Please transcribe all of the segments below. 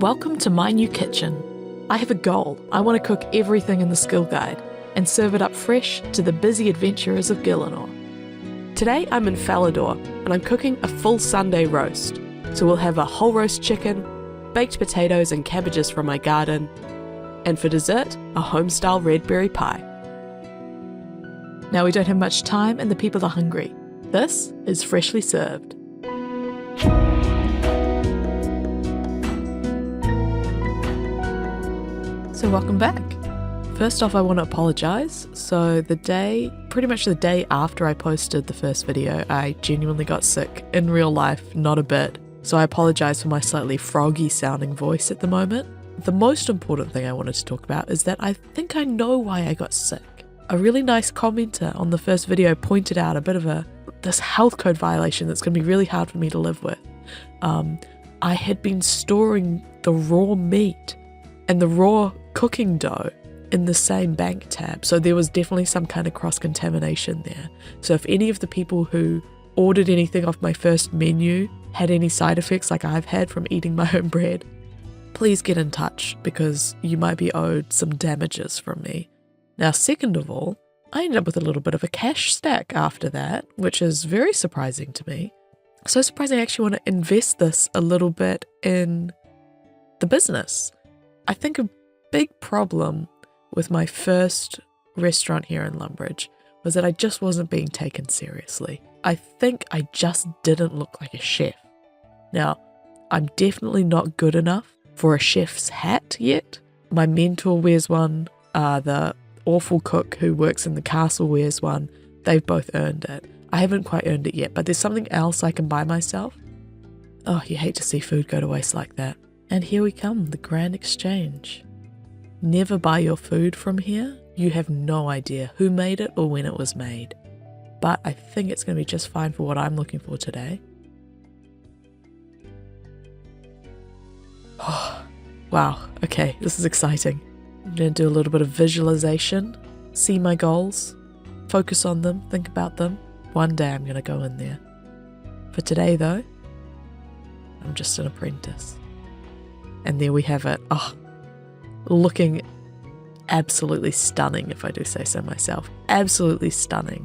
Welcome to my new kitchen. I have a goal. I want to cook everything in the skill guide and serve it up fresh to the busy adventurers of Gillinor. Today I'm in Falador and I'm cooking a full Sunday roast. So we'll have a whole roast chicken, baked potatoes and cabbages from my garden, and for dessert, a Homestyle Redberry Pie. Now we don't have much time and the people are hungry. This is freshly served. So welcome back. First off, I want to apologise. So pretty much the day after I posted the first video, I genuinely got sick in real life, not a bit. So I apologise for my slightly froggy sounding voice at the moment. The most important thing I wanted to talk about is that I think I know why I got sick. A really nice commenter on the first video pointed out a bit of this health code violation that's going to be really hard for me to live with. I had been storing the raw meat and the raw cooking dough in the same bank tab, so there was definitely some kind of cross-contamination there. So if any of the people who ordered anything off my first menu had any side effects like I've had from eating my own bread, please get in touch because you might be owed some damages from me. Now, second of all, I ended up with a little bit of a cash stack after that, which is very surprising to me. So surprising I actually want to invest this a little bit in the business. I think a big problem with my first restaurant here in Lumbridge was that I just wasn't being taken seriously. I think I just didn't look like a chef. Now, I'm definitely not good enough for a chef's hat yet. My mentor wears one, the awful cook who works in the castle wears one. They've both earned it. I haven't quite earned it yet, but there's something else I can buy myself. Oh, you hate to see food go to waste like that. And here we come, the grand exchange. Never buy your food from here. You have no idea who made it or when it was made. But I think it's going to be just fine for what I'm looking for today. Oh, wow, okay, this is exciting. I'm going to do a little bit of visualization, see my goals, focus on them, think about them. One day I'm going to go in there. For today though, I'm just an apprentice. And there we have it. Oh, looking absolutely stunning, if I do say so myself. Absolutely stunning.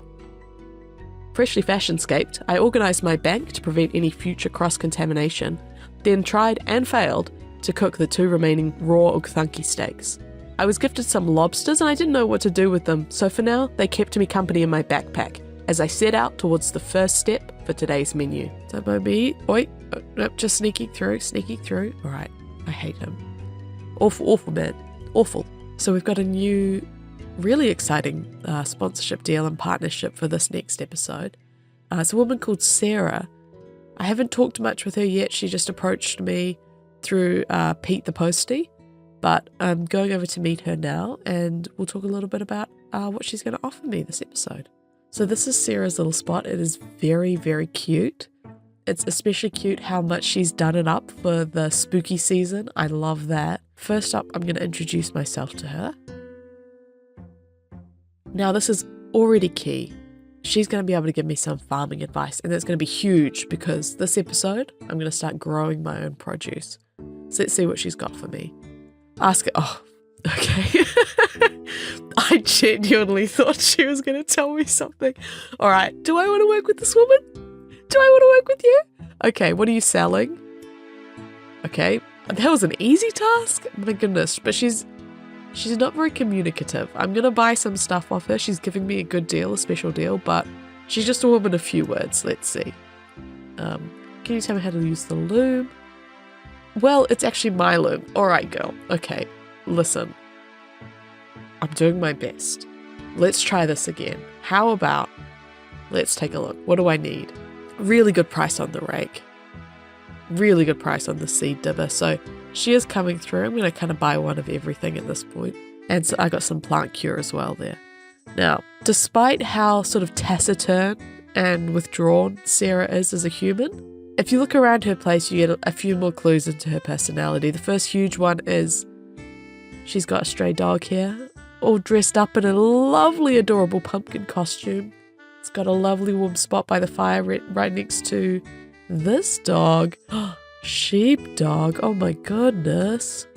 Freshly fashion-scaped, I organised my bank to prevent any future cross-contamination, then tried and failed to cook the 2 remaining raw Ukthanki steaks. I was gifted some lobsters and I didn't know what to do with them, so for now they kept me company in my backpack as I set out towards the first step for today's menu. So Moby, oi, nope, just sneaking through. Alright, I hate him. Awful man, awful. So we've got a new, really exciting sponsorship deal and partnership for this next episode. It's a woman called Sarah. I haven't talked much with her yet. She just approached me through Pete the Postie, but I'm going over to meet her now and we'll talk a little bit about what she's going to offer me this episode. So this is Sarah's little spot. It is very, very cute. It's especially cute how much she's done it up for the spooky season. I love that. First up, I'm going to introduce myself to her. Now, this is already key. She's going to be able to give me some farming advice, and that's going to be huge because this episode, I'm going to start growing my own produce. So let's see what she's got for me. Ask her. Oh, okay. I genuinely thought she was going to tell me something. All right. Do I want to work with this woman? Do I want to work with you? Okay, what are you selling? Okay, that was an easy task. My goodness, but she's not very communicative. I'm going to buy some stuff off her. She's giving me a good deal, a special deal, but she's just a woman of few words. Let's see. Can you tell me how to use the loom? Well, it's actually my loom. All right, girl. Okay, listen. I'm doing my best. Let's try this again. How about, let's take a look. What do I need? Really good price on the rake. Really good price on the seed dibber. So she is coming through. I'm going to kind of buy one of everything at this point. And so I got some plant cure as well there. Now, despite how sort of taciturn and withdrawn Sarah is as a human, if you look around her place, you get a few more clues into her personality. The first huge one is she's got a stray dog here, all dressed up in a lovely, adorable pumpkin costume. It's got a lovely warm spot by the fire right next to this dog. Sheepdog, oh my goodness.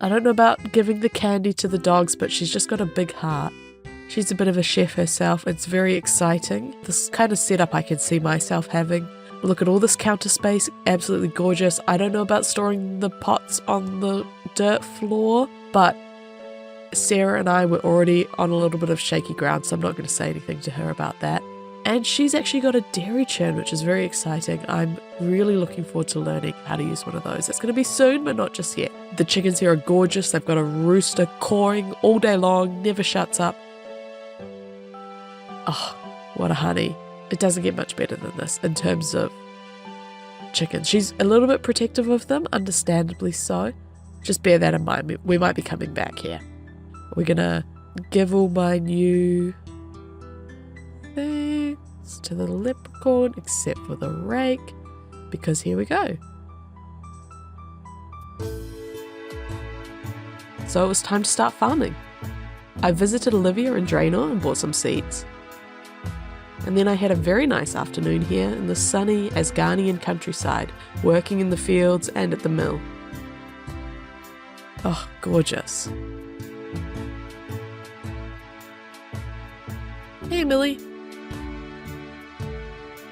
I don't know about giving the candy to the dogs, but she's just got a big heart. She's a bit of a chef herself. It's very exciting. This kind of setup I can see myself having. Look at all this counter space, absolutely gorgeous. I don't know about storing the pots on the dirt floor, but Sarah and I were already on a little bit of shaky ground, so I'm not going to say anything to her about that. And she's actually got a dairy churn, which is very exciting. I'm really looking forward to learning how to use one of those. It's going to be soon, but not just yet. The chickens here are gorgeous. They've got a rooster cawing all day long, never shuts up. Oh, what a honey. It doesn't get much better than this in terms of chickens. She's a little bit protective of them, understandably so. Just bear that in mind. We might be coming back here. We're going to give all my new things to the leprechaun, except for the rake, because here we go. So it was time to start farming. I visited Olivia and Draenor and bought some seeds. And then I had a very nice afternoon here in the sunny Asgardian countryside, working in the fields and at the mill. Oh, gorgeous. Hey, Millie.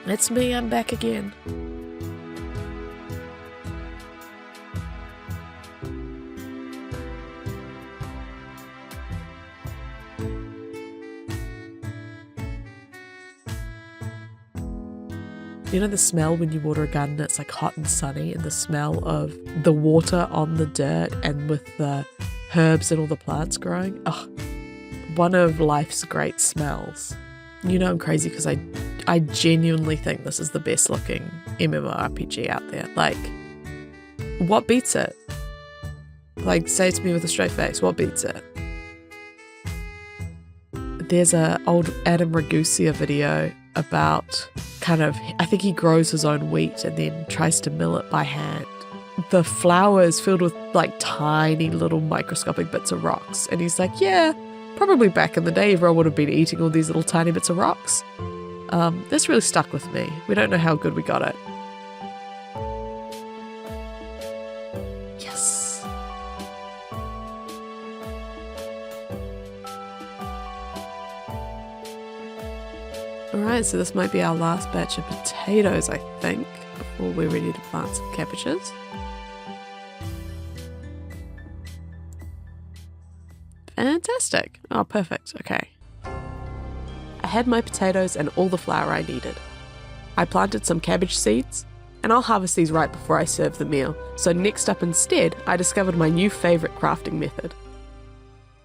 It's me, I'm back again. You know the smell when you water a garden, it's like hot and sunny, and the smell of the water on the dirt and with the herbs and all the plants growing? Oh, one of life's great smells. You know I'm crazy because I genuinely think this is the best looking MMORPG out there. Like, what beats it? Like, say it to me with a straight face, what beats it? There's a old Adam Ragusa video about kind of, I think he grows his own wheat and then tries to mill it by hand. The flour is filled with like tiny little microscopic bits of rocks. And he's like, yeah, probably back in the day everyone would have been eating all these little tiny bits of rocks. This really stuck with me. We don't know how good we got it. Yes. Alright, so this might be our last batch of potatoes, I think, before we're ready to plant some cabbages. Fantastic. Oh, perfect. Okay. I had my potatoes and all the flour I needed. I planted some cabbage seeds, and I'll harvest these right before I serve the meal. So next up instead, I discovered my new favourite crafting method.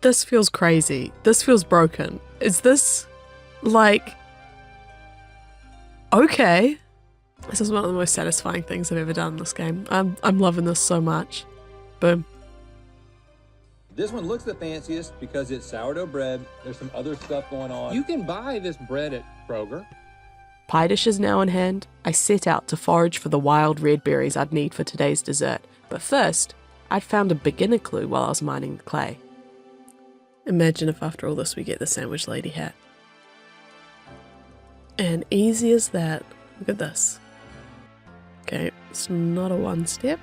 This feels crazy. This feels broken. Is this, like... Okay. This is one of the most satisfying things I've ever done in this game. I'm loving this so much. Boom. This one looks the fanciest because it's sourdough bread. There's some other stuff going on. You can buy this bread at Kroger. Pie dish is now in hand. I set out to forage for the wild red berries I'd need for today's dessert. But first, I'd found a beginner clue while I was mining the clay. Imagine if after all this we get the sandwich lady hat. And easy as that. Look at this. Okay, it's not a one step.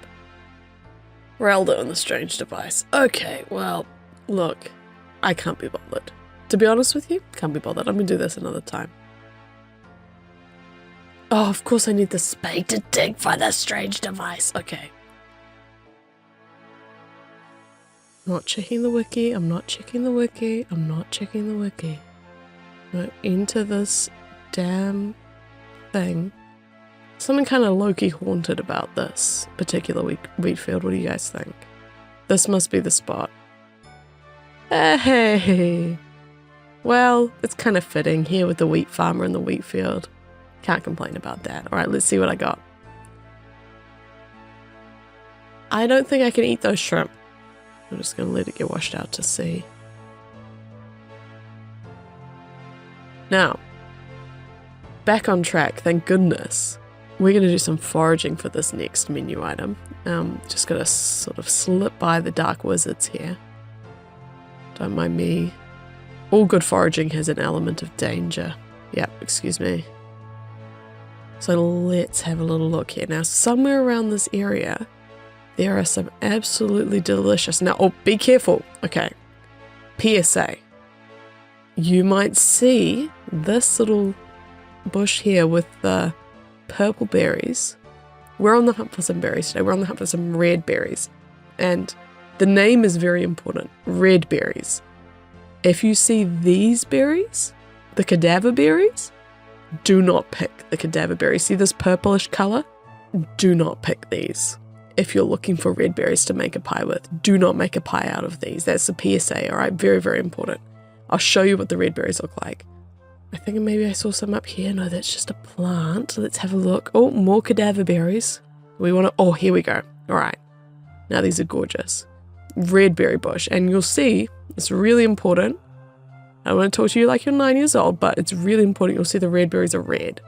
Reldo and the strange device. Okay, well, look, I can't be bothered. To be honest with you, can't be bothered. I'm gonna do this another time. Oh, of course I need the spade to dig for the strange device. Okay. Not checking the wiki. I'm not checking the wiki. I'm not checking the wiki. No, into this damn thing. Something kind of low-key haunted about this particular wheat field. What do you guys think? This must be the spot. Hey! Well, it's kind of fitting here with the wheat farmer and the wheat field. Can't complain about that. Alright, let's see what I got. I don't think I can eat those shrimp. I'm just going to let it get washed out to sea. Now, back on track, thank goodness. We're going to do some foraging for this next menu item. Just going to sort of slip by the dark wizards here. Don't mind me. All good foraging has an element of danger. Yep, excuse me. So let's have a little look here. Now, somewhere around this area, there are some absolutely delicious. Now, oh, be careful. Okay. PSA. You might see this little bush here with the purple berries. We're on the hunt for some berries today. We're on the hunt for some red berries. And the name is very important. Red berries. If you see these berries, the cadaver berries, do not pick the cadaver berries. See this purplish color? Do not pick these. If you're looking for red berries to make a pie with, do not make a pie out of these. That's a PSA, all right? Very, very important. I'll show you what the red berries look like. I think maybe I saw some up here. No, that's just a plant. Let's have a look. Oh, more cadaver berries. We want to, oh, here we go. All right. Now these are gorgeous. Red berry bush. And you'll see, it's really important. I don't want to talk to you like you're 9 years old, but it's really important. You'll see the red berries are red.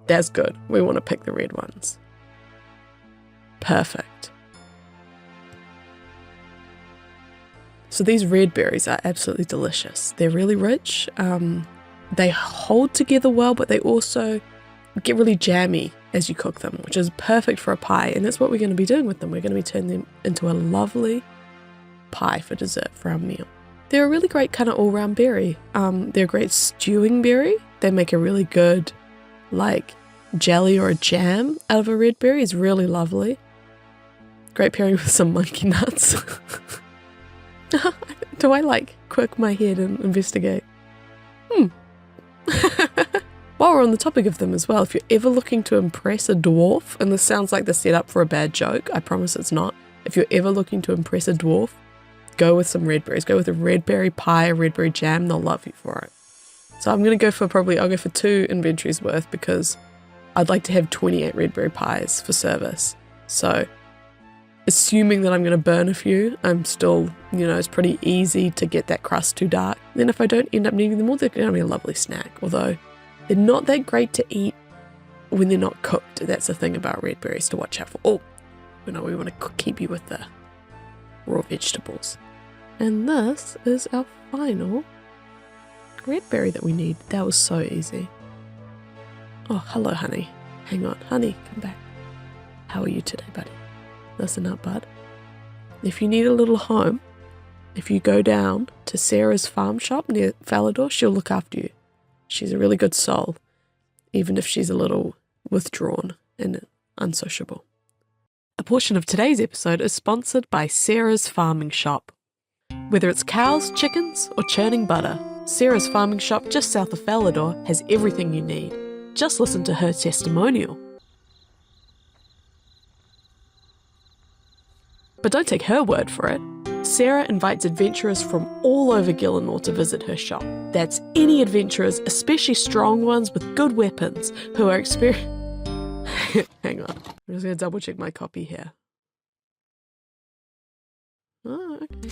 That's good. We want to pick the red ones. Perfect. So these red berries are absolutely delicious. They're really rich. They hold together well, but they also get really jammy as you cook them, which is perfect for a pie. And that's what we're going to be doing with them. We're going to be turning them into a lovely pie for dessert for our meal. They're a really great kind of all-round berry. They're a great stewing berry. They make a really good, like, jelly or a jam out of a red berry. It's really lovely. Great pairing with some monkey nuts. Do I like quirk my head and investigate? While we're on the topic of them as well, if you're ever looking to impress a dwarf, and this sounds like the setup for a bad joke, I promise it's not. If you're ever looking to impress a dwarf, go with some red berries. Go with a red berry pie, a red berry jam. They'll love you for it. So I'm going to go for I'll go for 2 inventories worth because I'd like to have 28 red berry pies for service. So assuming that I'm going to burn a few, I'm still, it's pretty easy to get that crust too dark. Then if I don't end up needing them all, they're going to be a lovely snack. Although they're not that great to eat when they're not cooked. That's the thing about red berries to watch out for. Oh, we want to keep you with the raw vegetables. And this is our final red berry that we need. That was so easy. Oh, hello, honey. Hang on. Honey, come back. How are you today, buddy? Listen up, bud. If you need a little home, if you go down to Sarah's farm shop near Falador, she'll look after you. She's a really good soul, even if she's a little withdrawn and unsociable. A portion of today's episode is sponsored by Sarah's Farming Shop. Whether it's cows, chickens, or churning butter, Sarah's Farming Shop just south of Falador has everything you need. Just listen to her testimonial. But don't take her word for it. Sarah invites adventurers from all over Gillinor to visit her shop. That's any adventurers, especially strong ones with good weapons, who are experienced. Hang on, I'm just going to double check my copy here. Oh, okay.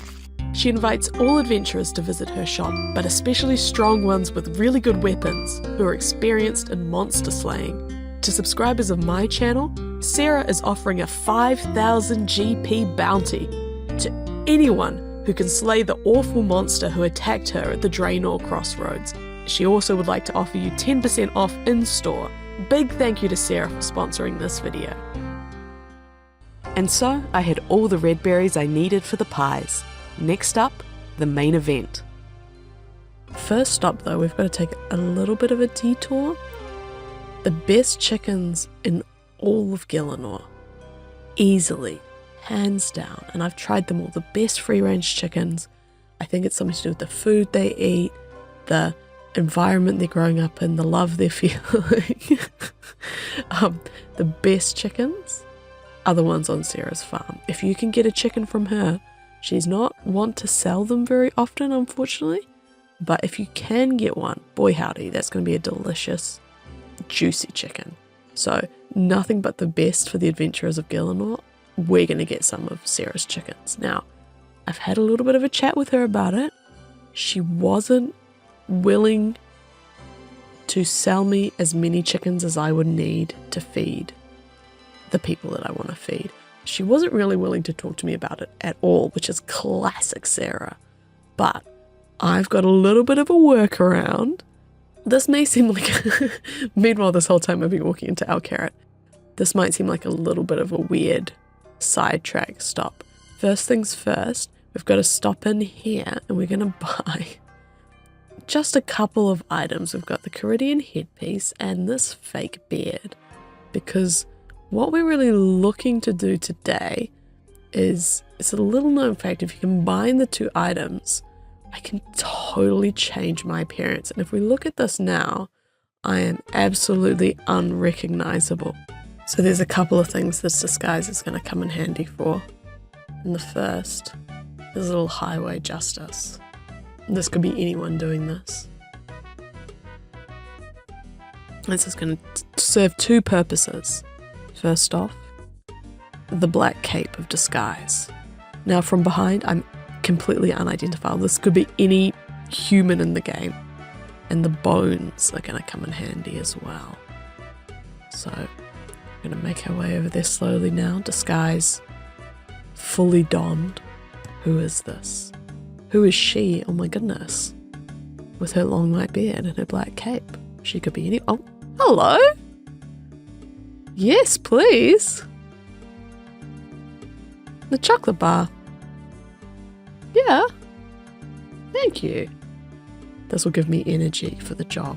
She invites all adventurers to visit her shop, but especially strong ones with really good weapons, who are experienced in monster slaying. To subscribers of my channel, Sarah is offering a 5,000 GP bounty to anyone who can slay the awful monster who attacked her at the Draenor Crossroads. She also would like to offer you 10% off in-store. Big thank you to Sarah for sponsoring this video. And so, I had all the red berries I needed for the pies. Next up, the main event. First stop though, we've got to take a little bit of a detour. The best chickens in all of Gillinor. Easily. Hands down. And I've tried them all. The best free-range chickens. I think it's something to do with the food they eat, the environment they're growing up in, the love they're feeling. The best chickens are the ones on Sarah's farm. If you can get a chicken from her, she's not one to sell them very often, unfortunately. But if you can get one, boy howdy, that's going to be a delicious, juicy chicken. So nothing but the best for the adventurers of Gillinor. We're going to get some of Sarah's chickens. Now, I've had a little bit of a chat with her about it. She wasn't willing to sell me as many chickens as I would need to feed the people that I want to feed. She wasn't really willing to talk to me about it at all, which is classic Sarah. But I've got a little bit of a workaround This may seem like, meanwhile this whole time I've been walking into our carrot, this might seem like a little bit of a weird sidetrack stop. First things first, we've got to stop in here and we're going to buy just a couple of items. We've got the Caridian headpiece and this fake beard, because what we're really looking to do today is, it's a little known fact, if you combine the two items, I can totally change my appearance. And if we look at this now, I am absolutely unrecognizable. So there's a couple of things this disguise is going to come in handy for. And the first is a little highway justice. This could be anyone doing this. This is going to serve two purposes. First off, the black cape of disguise. Now from behind, I'm completely unidentifiable. This could be any human in the game. And the bones are going to come in handy as well. So we're going to make our way over there slowly now. Disguise fully donned. Who is this? Who is she? Oh my goodness. With her long white beard and her black cape. She could be any... Oh, hello? Yes, please. The chocolate bar. Yeah. Thank you. This will give me energy for the job.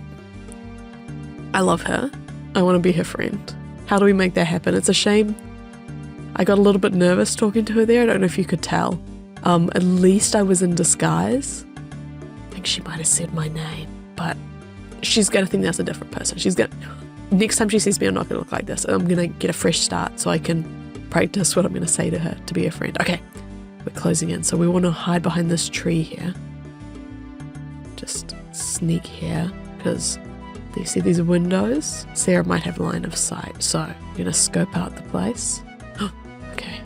I love her. I want to be her friend. How do we make that happen? It's a shame I got a little bit nervous talking to her there. I don't know if you could tell. At least I was in disguise. I think she might have said my name, but she's going to think that's a different person. Next time she sees me, I'm not going to look like this. I'm going to get a fresh start so I can practice what I'm going to say to her to be a friend. Okay, we're closing in. So we want to hide behind this tree here. Just sneak here because do you see these windows? Sarah might have line of sight. So I'm going to scope out the place. Okay,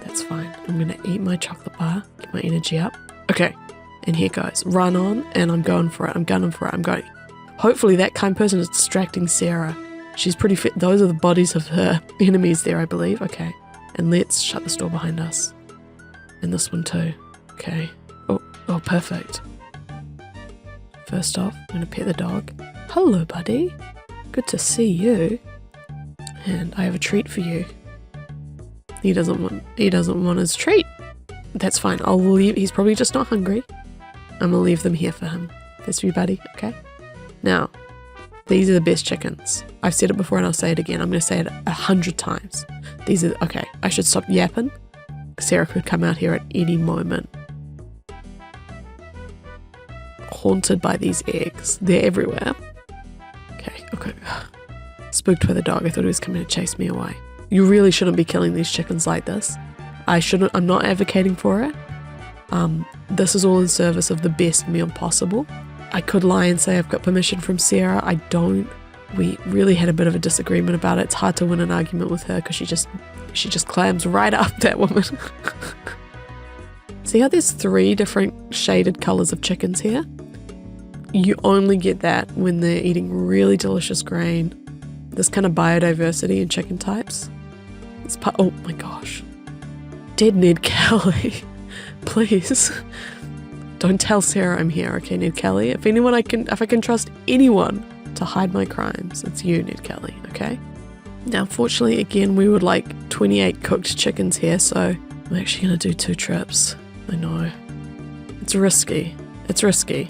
that's fine. I'm going to eat my chocolate bar, get my energy up. Okay, and here goes. Run on, and I'm going for it. I'm gunning for it. I'm going. Hopefully that kind person is distracting Sarah. She's pretty fit. Those are the bodies of her enemies there, I believe. Okay, and let's shut this door behind us. And this one too. Okay. Oh, perfect. First off, I'm going to pet the dog. Hello, buddy. Good to see you. And I have a treat for you. He doesn't want his treat. That's fine. I'll leave. He's probably just not hungry. I'm gonna leave them here for him. That's for you, buddy. Okay. Now, these are the best chickens. I've said it before and I'll say it again. I'm gonna say it 100 times. These are okay. I should stop yapping. Sarah could come out here at any moment. Haunted by these eggs. They're everywhere. Okay. Spooked by the dog. I thought he was coming to chase me away. You really shouldn't be killing these chickens like this. I'm not advocating for it. This is all in service of the best meal possible. I could lie and say I've got permission from Sarah. I don't. We really had a bit of a disagreement about it. It's hard to win an argument with her because she just clams right up, that woman. See how there's 3 different shaded colors of chickens here? You only get that when they're eating really delicious grain. This kind of biodiversity in chicken types. Oh my gosh. Dead Ned Kelly. Please. Don't tell Sarah I'm here, okay, Ned Kelly? If I can trust anyone to hide my crimes, it's you, Ned Kelly, okay? Now, unfortunately, again, we would like 28 cooked chickens here, so I'm actually going to do 2 trips. I know. It's risky. It's risky.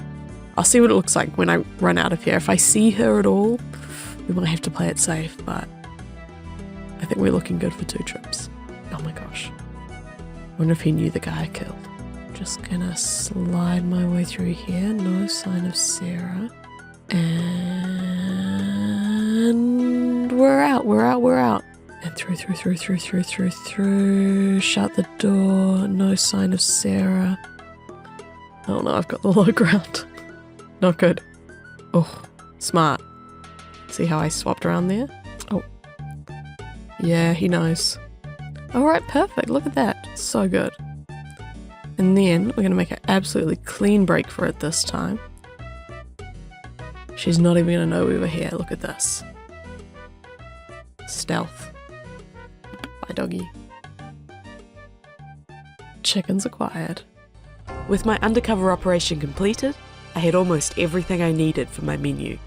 I'll see what it looks like when I run out of here. If I see her at all, we might have to play it safe, but I think we're looking good for 2 trips. Oh my gosh. Wonder if he knew the guy I killed. Just gonna slide my way through here. No sign of Sarah. And we're out. And through. Shut the door. No sign of Sarah. Oh no, I've got the low ground. Not good. Oh, smart. See how I swapped around there? Oh. Yeah, he knows. Alright, perfect. Look at that. So good. And then we're going to make an absolutely clean break for it this time. She's not even going to know we were here. Look at this. Stealth. Bye, doggy. Chickens acquired. With my undercover operation completed, I had almost everything I needed for my menu.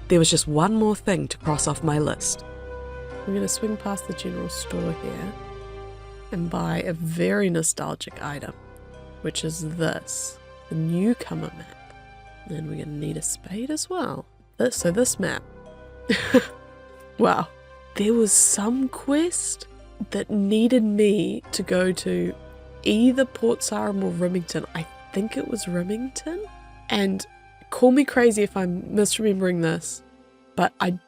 There was just one more thing to cross off my list. I'm going to swing past the general store here and buy a very nostalgic item, which is this, the newcomer map. Then we're going to need a spade as well. So this map, wow, there was some quest that needed me to go to either Port Sarum or Remington. I think it was Remington. And call me crazy if I'm misremembering this, but I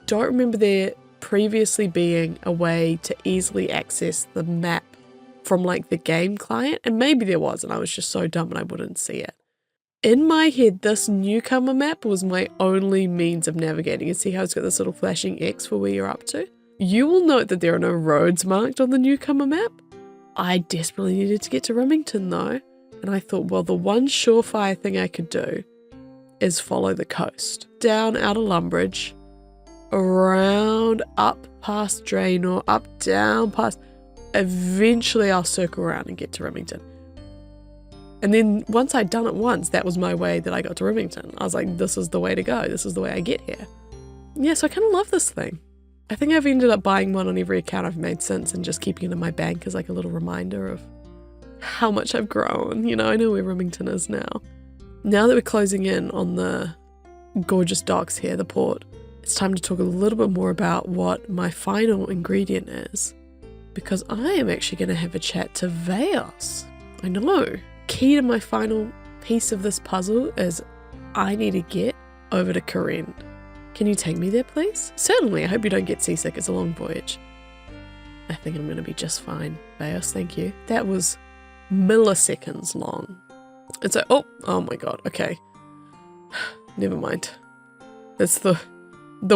don't remember there previously being a way to easily access the map from like the game client. And maybe there was, and I was just so dumb and I wouldn't see it. In my head, this newcomer map was my only means of navigating. You see how it's got this little flashing X for where you're up to? You will note that there are no roads marked on the newcomer map. I desperately needed to get to Remington though. And I thought, well, the one surefire thing I could do is follow the coast. Down out of Lumbridge, around, up past Draenor, up, down, past. Eventually I'll circle around and get to Remington. And then once I'd done it once, that was my way that I got to Remington. I was like, this is the way to go. This is the way I get here. Yeah, so I kind of love this thing. I think I've ended up buying one on every account I've made since and just keeping it in my bank as like a little reminder of how much I've grown. You know, I know where Remington is now. Now that we're closing in on the gorgeous docks here, the port, it's time to talk a little bit more about what my final ingredient is. Because I am actually going to have a chat to Veos. I know. Key to my final piece of this puzzle is I need to get over to Kourend. Can you take me there, please? Certainly. I hope you don't get seasick. It's a long voyage. I think I'm going to be just fine. Veos, thank you. That was milliseconds long. And so, oh my god, okay. Never mind. It's the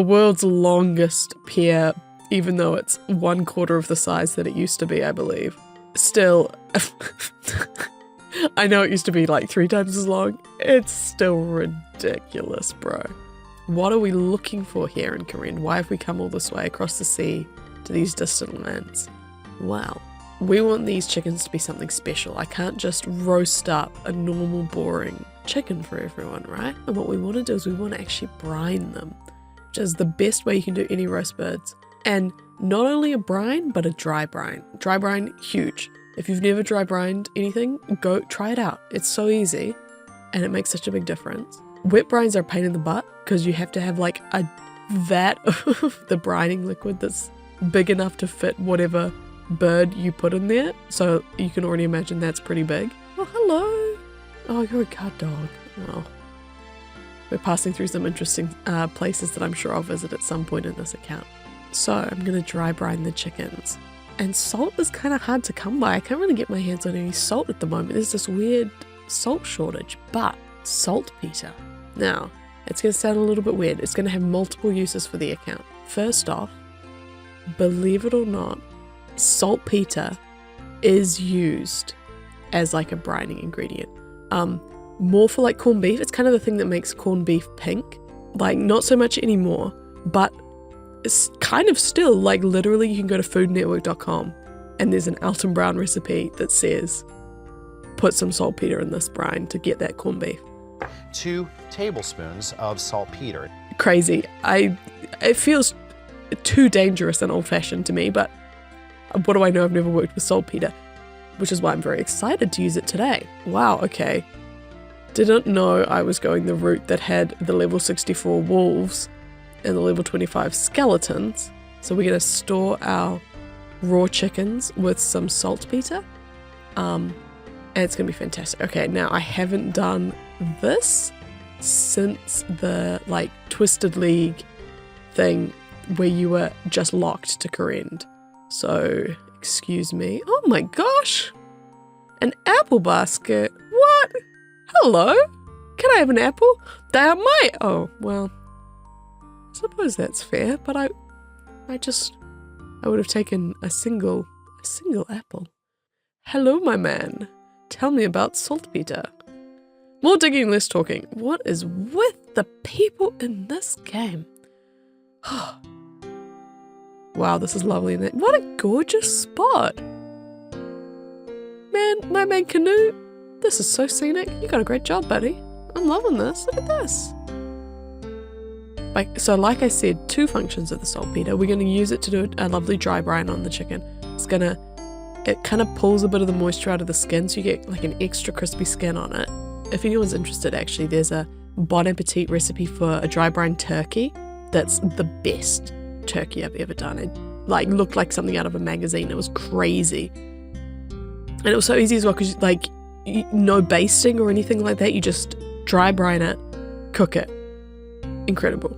world's longest pier, even though it's 1/4 of the size that it used to be, I believe. Still, I know it used to be like 3 times as long. It's still ridiculous, bro. What are we looking for here in Kourend? Why have we come all this way across the sea to these distant lands? Well, we want these chickens to be something special. I can't just roast up a normal, boring chicken for everyone, right? And what we want to do is we want to actually brine them, which is the best way you can do any roast birds. And not only a brine, but a dry brine. Dry brine, huge. If you've never dry brined anything, go try it out. It's so easy and it makes such a big difference. Wet brines are a pain in the butt because you have to have like a vat of the brining liquid that's big enough to fit whatever bird you put in there. So you can already imagine that's pretty big. Oh, hello. Oh, you're a guard dog. Well, we're passing through some interesting places that I'm sure I'll visit at some point in this account. So I'm going to dry brine the chickens. And salt is kind of hard to come by. I can't really get my hands on any salt at the moment. There's this weird salt shortage, but saltpetre. Now, it's going to sound a little bit weird. It's going to have multiple uses for the account. First off, believe it or not, saltpetre is used as like a brining ingredient. More for like corned beef. It's kind of the thing that makes corned beef pink. Like not so much anymore, but it's kind of still like literally you can go to foodnetwork.com and there's an Alton Brown recipe that says put some saltpetre in this brine to get that corned beef. 2 tablespoons of saltpetre. Crazy. It feels too dangerous and old-fashioned to me, but what do I know? I've never worked with saltpetre, which is why I'm very excited to use it today. Wow, okay. Didn't know I was going the route that had the level 64 wolves and the level 25 skeletons. So we're going to store our raw chickens with some saltpetre. And it's going to be fantastic. Okay, now I haven't done this since the like Twisted League thing where you were just locked to Kourend. So, excuse me. Oh my gosh! An apple basket? What? Hello? Can I have an apple? They are my... Oh, well... I suppose that's fair, but I would have taken a single apple. Hello, my man. Tell me about saltpetre. More digging, less talking. What is with the people in this game? Wow, this is lovely. What a gorgeous spot. Man, my main canoe. This is so scenic. You got a great job, buddy. I'm loving this. Look at this. Like I said, 2 functions of the saltpetre. We're going to use it to do a lovely dry brine on the chicken. It kind of pulls a bit of the moisture out of the skin, so you get like an extra crispy skin on it. If anyone's interested, actually, there's a Bon Appetit recipe for a dry brine turkey. That's the best turkey I've ever done. It like looked like something out of a magazine. It was crazy. And it was so easy as well because like no basting or anything like that. You just dry brine it, cook it. Incredible.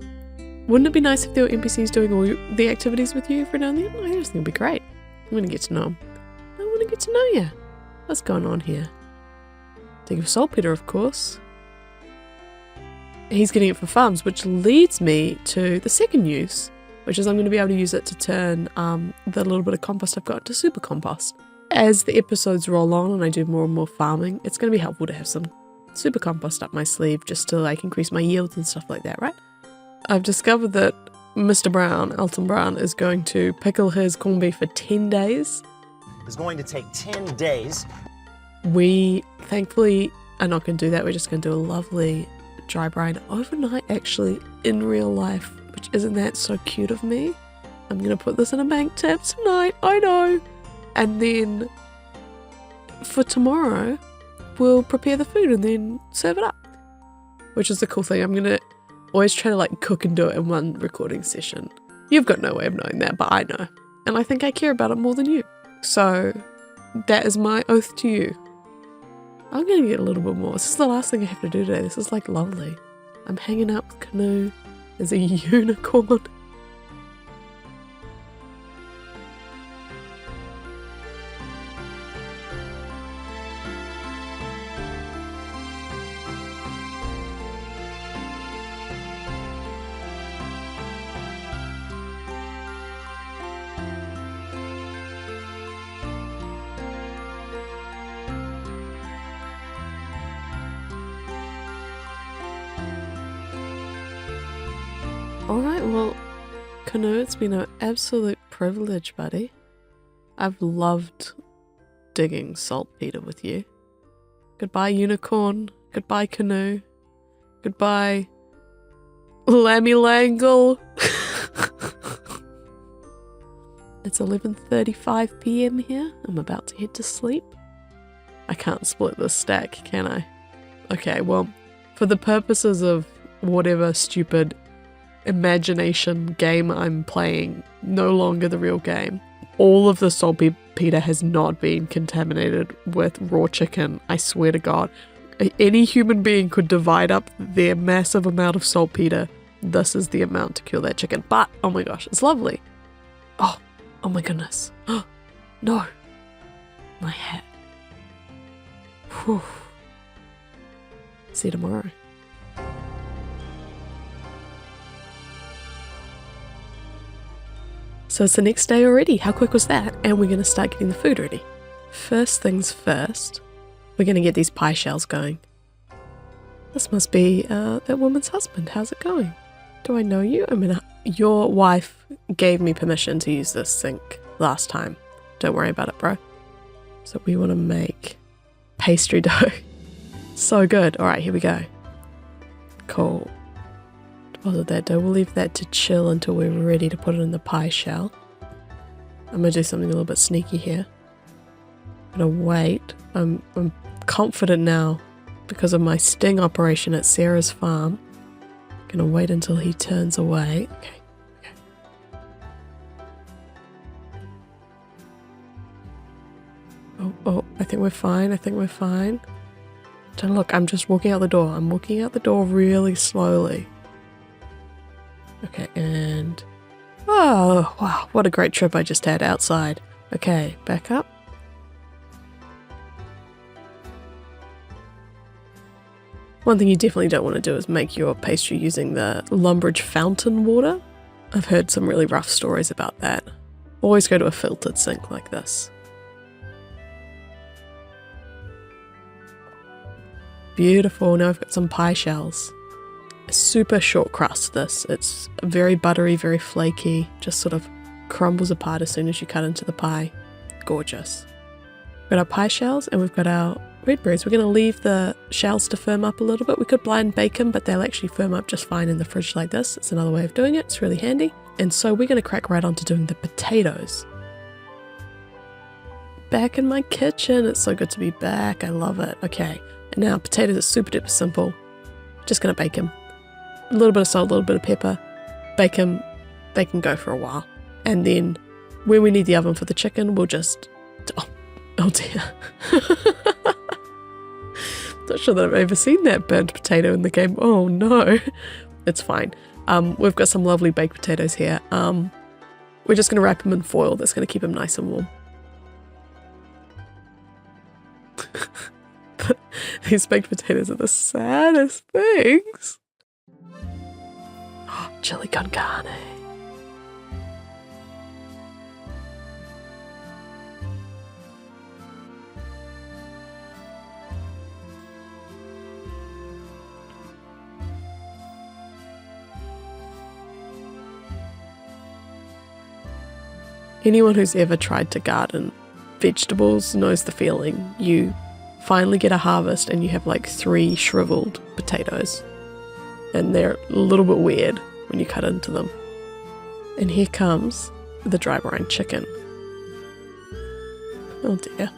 Wouldn't it be nice if there were NPCs doing all the activities with you every now and then? I just think it'd be great. I'm going to get to know them. I want to get to know you. What's going on here? Think of saltpetre, of course. He's getting it for farms, which leads me to the second use, which is I'm going to be able to use it to turn the little bit of compost I've got into super compost. As the episodes roll on and I do more and more farming, it's going to be helpful to have some super compost up my sleeve just to like increase my yields and stuff like that, right? I've discovered that Mr. Brown, Elton Brown, is going to pickle his corned beef for 10 days. It's going to take 10 days. We thankfully are not going to do that. We're just going to do a lovely dry brine overnight, actually, in real life, which isn't that so cute of me? I'm going to put this in a bank tab tonight, I know. And then for tomorrow, we'll prepare the food and then serve it up, which is the cool thing. I'm going to always try to like cook and do it in one recording session. You've got no way of knowing that, but I know. And I think I care about it more than you. So that is my oath to you. I'm going to get a little bit more. This is the last thing I have to do today. This is like lovely. I'm hanging out with Canoe. There's a unicorn. Alright, well, Canoe, it's been an absolute privilege, buddy. I've loved digging saltpetre with you. Goodbye, unicorn. Goodbye, Canoe. Goodbye, Lammy Langle. It's 11:35 PM here. I'm about to head to sleep. I can't split this stack, can I? Okay, well, for the purposes of whatever stupid imagination game I'm playing, no longer the real game, all of the saltpetre has not been contaminated with raw chicken. I swear to God. Any human being could divide up their massive amount of saltpetre. This is the amount to kill that chicken. But, oh my gosh, it's lovely. Oh my goodness. Oh, no. My hat. Whew. See you tomorrow. So it's the next day already. How quick was that? And we're going to start getting the food ready. First things first, we're going to get these pie shells going. This must be that woman's husband. How's it going? Do I know you? I mean, your wife gave me permission to use this sink last time. Don't worry about it, bro. So we want to make pastry dough. So good. All right, here we go. Cool. Deposit that dough. We'll leave that to chill until we're ready to put it in the pie shell. I'm going to do something a little bit sneaky here. I'm going to wait. I'm confident now because of my sting operation at Sarah's farm. I'm going to wait until he turns away. Okay. Oh, I think we're fine. Don't look, I'm just walking out the door. I'm walking out the door really slowly. Okay, and... oh, wow, what a great trip I just had outside. Okay, back up. One thing you definitely don't want to do is make your pastry using the Lumbridge fountain water. I've heard some really rough stories about that. Always go to a filtered sink like this. Beautiful, now I've got some pie shells. A super short crust this. It's very buttery, very flaky, just sort of crumbles apart as soon as you cut into the pie. Gorgeous. We've got our pie shells and we've got our red berries. We're going to leave the shells to firm up a little bit. We could blind bake them, but they'll actually firm up just fine in the fridge like this. It's another way of doing it. It's really handy. And so we're going to crack right on to doing the potatoes. Back in my kitchen. It's so good to be back. I love it. Okay. And now potatoes are super duper simple. Just going to bake them. A little bit of salt, a little bit of pepper. Bake them. They can go for a while. And then when we need the oven for the chicken, we'll just... Oh dear. Not sure that I've ever seen that burnt potato in the game. Oh no. It's fine. We've got some lovely baked potatoes here. We're just going to wrap them in foil. That's going to keep them nice and warm. These baked potatoes are the saddest things. Oh, chili con carne. Anyone who's ever tried to garden vegetables knows the feeling. You finally get a harvest and you have like 3 shriveled potatoes. And they're a little bit weird when you cut into them. And here comes the dry brine chicken. Oh dear.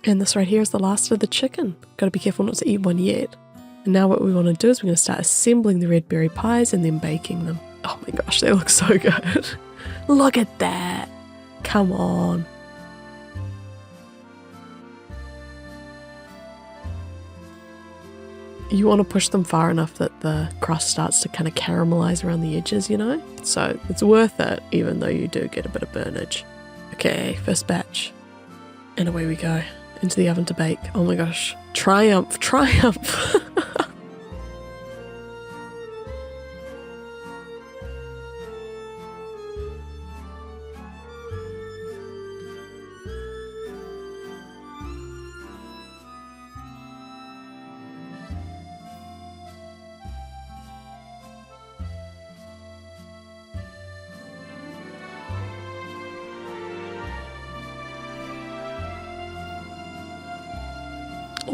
And this right here is the last of the chicken. Gotta be careful not to eat one yet. And now what we want to do is we're going to start assembling the Redberry pies and then baking them. Oh my gosh, they look so good. Look at that. Come on. You want to push them far enough that the crust starts to kind of caramelize around the edges, you know? So it's worth it, even though you do get a bit of burnage. Okay, first batch. And away we go. Into the oven to bake. Oh my gosh. Triumph, triumph.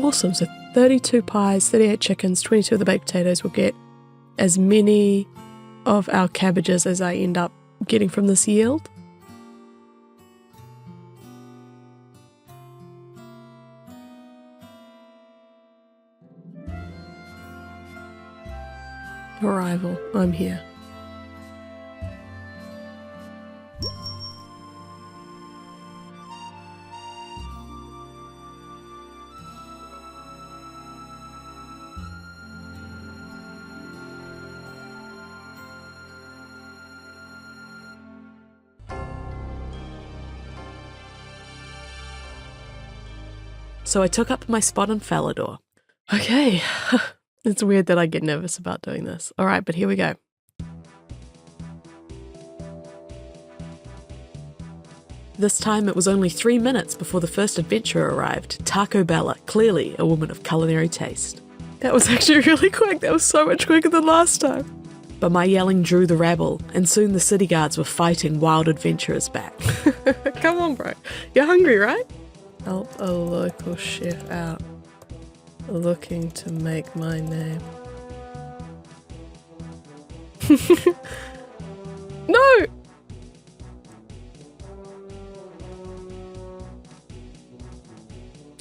Awesome, so 32 pies, 38 chickens, 22 of the baked potatoes. We'll get as many of our cabbages as I end up getting from this yield. Arrival, I'm here. So I took up my spot in Falador. Okay, it's weird that I get nervous about doing this. All right, but here we go. This time it was only 3 minutes before the first adventurer arrived, Taco Bella, clearly a woman of culinary taste. That was actually really quick. That was so much quicker than last time. But my yelling drew the rabble, and soon the city guards were fighting wild adventurers back. Come on, bro. You're hungry, right? Help a local chef out, looking to make my name. No!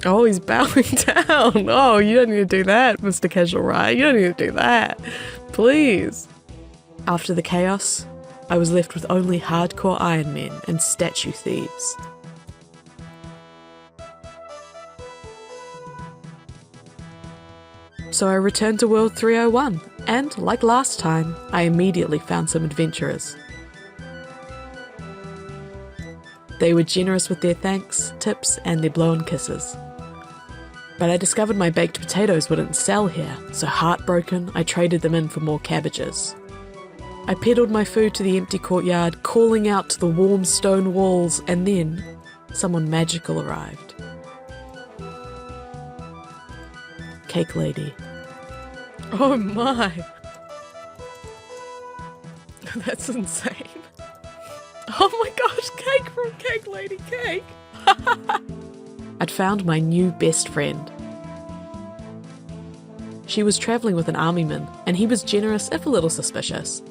Oh, he's bowing down. Oh, you don't need to do that, Mr. Casual Riot. You don't need to do that. Please. After the chaos, I was left with only hardcore Iron Men and statue thieves. So I returned to World 301, and like last time, I immediately found some adventurers. They were generous with their thanks, tips, and their blown kisses. But I discovered my baked potatoes wouldn't sell here, so heartbroken, I traded them in for more cabbages. I peddled my food to the empty courtyard, calling out to the warm stone walls, and then someone magical arrived. Cake Lady. Oh my! That's insane. Oh my gosh, cake from Cake Lady Cake! I'd found my new best friend. She was travelling with an armyman, and he was generous if a little suspicious.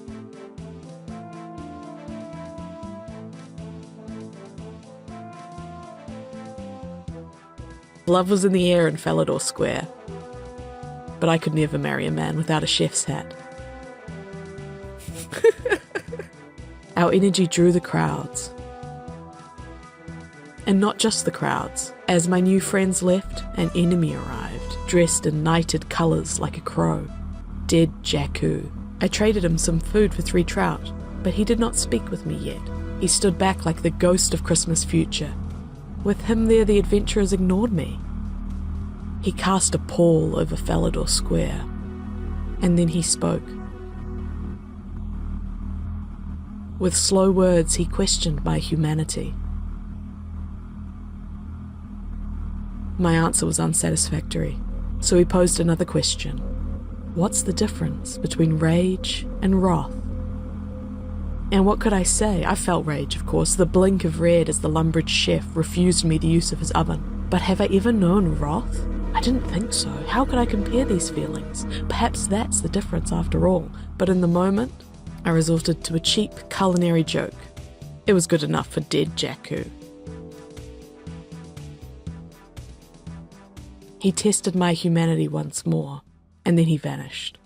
Love was in the air in Falador Square, but I could never marry a man without a chef's hat. Our energy drew the crowds. And not just the crowds. As my new friends left, an enemy arrived, dressed in knighted colours like a crow. Dead Jakku. I traded him some food for 3 trout, but he did not speak with me yet. He stood back like the ghost of Christmas future. With him there, the adventurers ignored me. He cast a pall over Falador Square, and then he spoke. With slow words, he questioned my humanity. My answer was unsatisfactory, so he posed another question. What's the difference between rage and wrath? And what could I say? I felt rage, of course, the blink of red as the Lumbridge chef refused me the use of his oven. But have I ever known wrath? I didn't think so. How could I compare these feelings? Perhaps that's the difference after all. But in the moment, I resorted to a cheap culinary joke. It was good enough for dead Jakku. He tested my humanity once more, and then he vanished.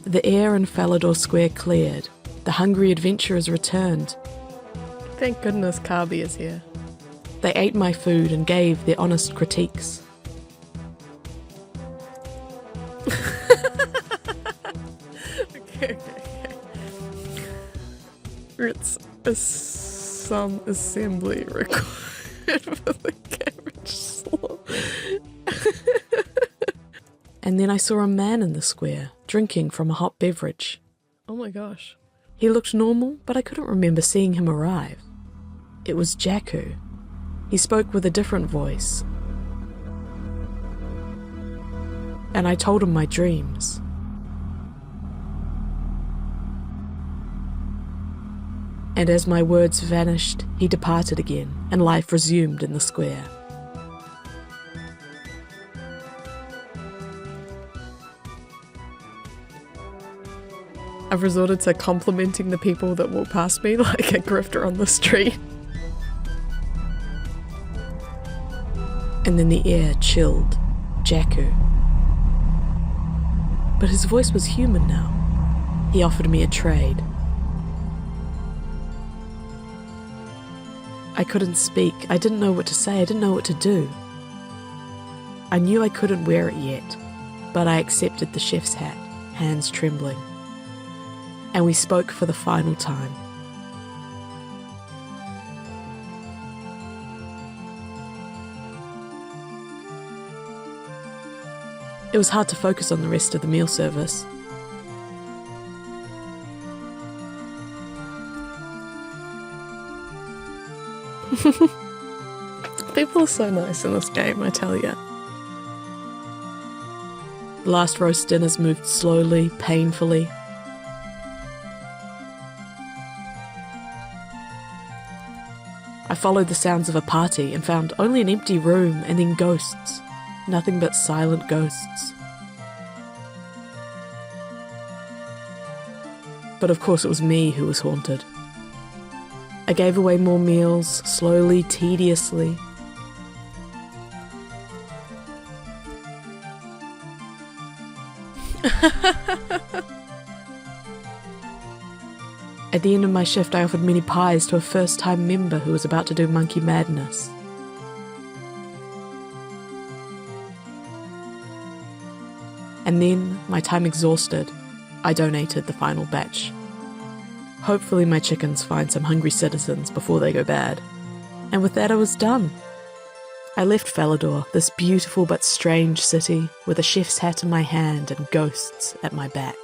The air in Falador Square cleared. The hungry adventurers returned. Thank goodness Carby is here. They ate my food and gave their honest critiques. Okay. It's some assembly required for the Cabbage Slaw. And then I saw a man in the square, drinking from a hot beverage. Oh my gosh. He looked normal, but I couldn't remember seeing him arrive. It was Jakku. He spoke with a different voice. And I told him my dreams. And as my words vanished, he departed again, and life resumed in the square. I've resorted to complimenting the people that walk past me like a grifter on the street. And then the air chilled. Jakku. But his voice was human now. He offered me a trade. I couldn't speak. I didn't know what to say. I didn't know what to do. I knew I couldn't wear it yet, but I accepted the chef's hat, hands trembling. And we spoke for the final time. It was hard to focus on the rest of the meal service. People are so nice in this game, I tell ya. The last roast dinners moved slowly, painfully. I followed the sounds of a party and found only an empty room and then ghosts. Nothing but silent ghosts. But of course it was me who was haunted. I gave away more meals, slowly, tediously. At the end of my shift, I offered mini pies to a first-time member who was about to do monkey madness. And then, my time exhausted, I donated the final batch. Hopefully my chickens find some hungry citizens before they go bad. And with that I was done. I left Falador, this beautiful but strange city, with a chef's hat in my hand and ghosts at my back.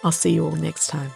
I'll see you all next time.